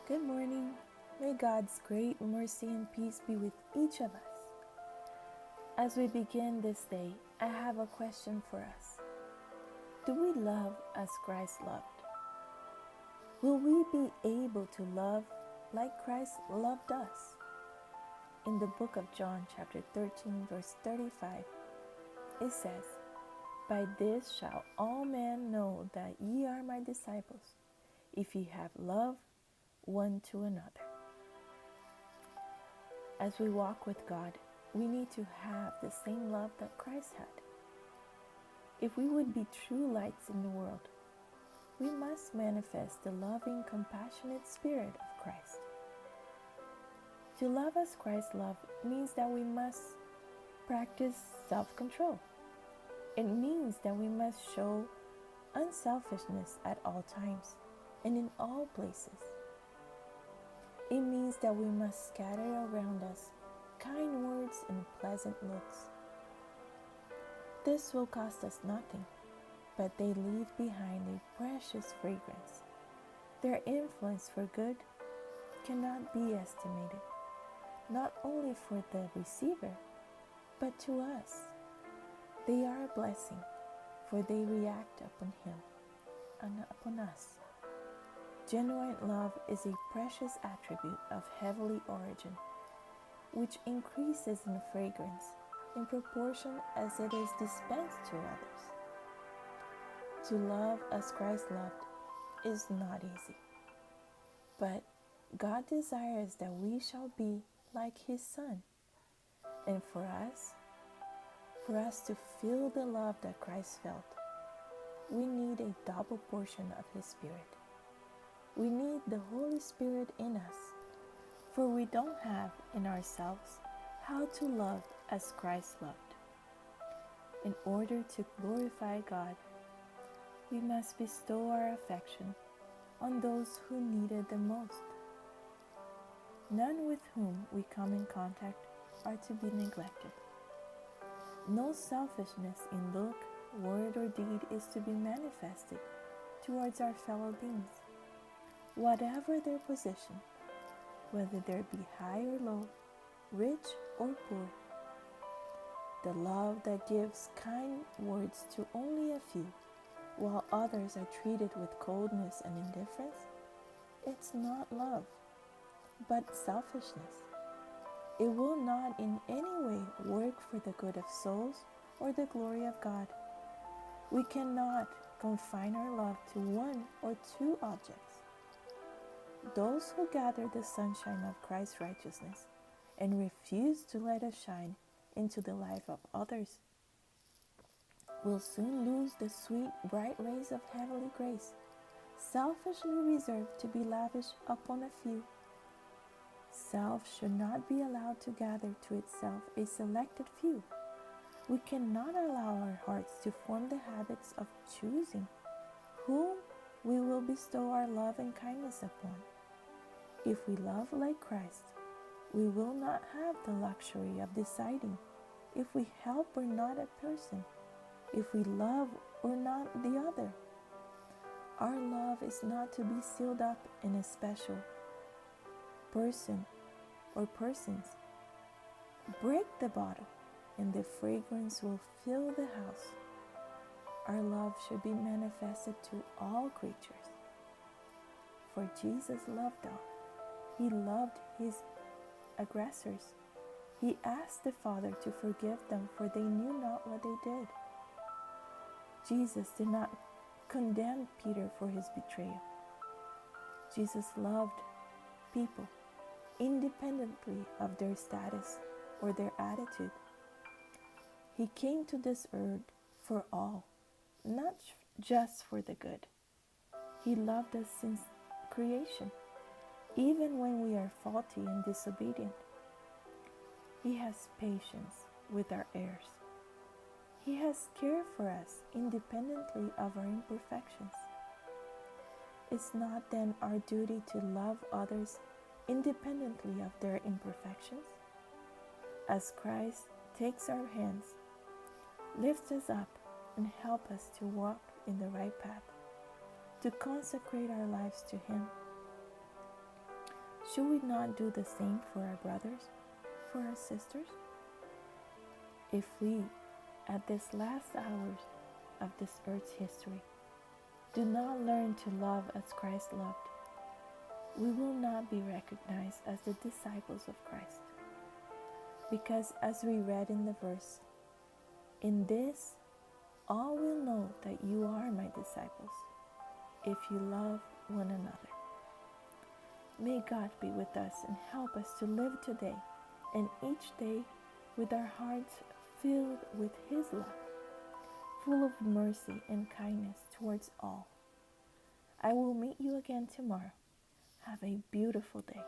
Good morning. May God's great mercy and peace be with each of us. As we begin this day, I have a question for us. Do we love as Christ loved? Will we be able to love like Christ loved us? In the book of John, chapter 13, verse 35, it says, "By this shall all men know that ye are my disciples, if ye have love one to another." As we walk with God, we need to have the same love that Christ had. If we would be true lights in the world, we must manifest the loving, compassionate spirit of Christ. To love as Christ loved means that we must practice self-control. It means that we must show unselfishness at all times and in all places. It means that we must scatter around us kind words and pleasant looks. This will cost us nothing, but they leave behind a precious fragrance. Their influence for good cannot be estimated, not only for the receiver, but to us. They are a blessing, for they react upon him and upon us. Genuine love is a precious attribute of heavenly origin, which increases in fragrance in proportion as it is dispensed to others. To love as Christ loved is not easy, but God desires that we shall be like his Son, and for us to feel the love that Christ felt, we need a double portion of his Spirit. We need the Holy Spirit in us, for we don't have in ourselves how to love as Christ loved. In order to glorify God, we must bestow our affection on those who need it the most. None with whom we come in contact are to be neglected. No selfishness in look, word, or deed is to be manifested towards our fellow beings, whatever their position, whether there be high or low, rich or poor. The love that gives kind words to only a few, while others are treated with coldness and indifference, it's not love, but selfishness. It will not in any way work for the good of souls or the glory of God. We cannot confine our love to one or two objects. Those who gather the sunshine of Christ's righteousness and refuse to let us shine into the life of others will soon lose the sweet, bright rays of heavenly grace, selfishly reserved to be lavished upon a few. Self should not be allowed to gather to itself a selected few. We cannot allow our hearts to form the habits of choosing whom we will bestow our love and kindness upon. If we love like Christ, we will not have the luxury of deciding if we help or not a person, if we love or not the other. Our love is not to be sealed up in a special person or persons. Break the bottle, and the fragrance will fill the house. Our love should be manifested to all creatures. For Jesus loved all. He loved his aggressors. He asked the Father to forgive them, for they knew not what they did. Jesus did not condemn Peter for his betrayal. Jesus loved people independently of their status or their attitude. He came to this earth for all, not just for the good. He loved us since creation, even when we are faulty and disobedient. He has patience with our errors. He has care for us independently of our imperfections. Is not then our duty to love others independently of their imperfections? As Christ takes our hands, lifts us up, and helps us to walk in the right path, to consecrate our lives to him, should we not do the same for our brothers, for our sisters? If we, at this last hours of this earth's history, do not learn to love as Christ loved, we will not be recognized as the disciples of Christ. Because as we read in the verse, in this all will know that you are my disciples, if you love one another. May God be with us and help us to live today and each day with our hearts filled with His love, full of mercy and kindness towards all. I will meet you again tomorrow. Have a beautiful day.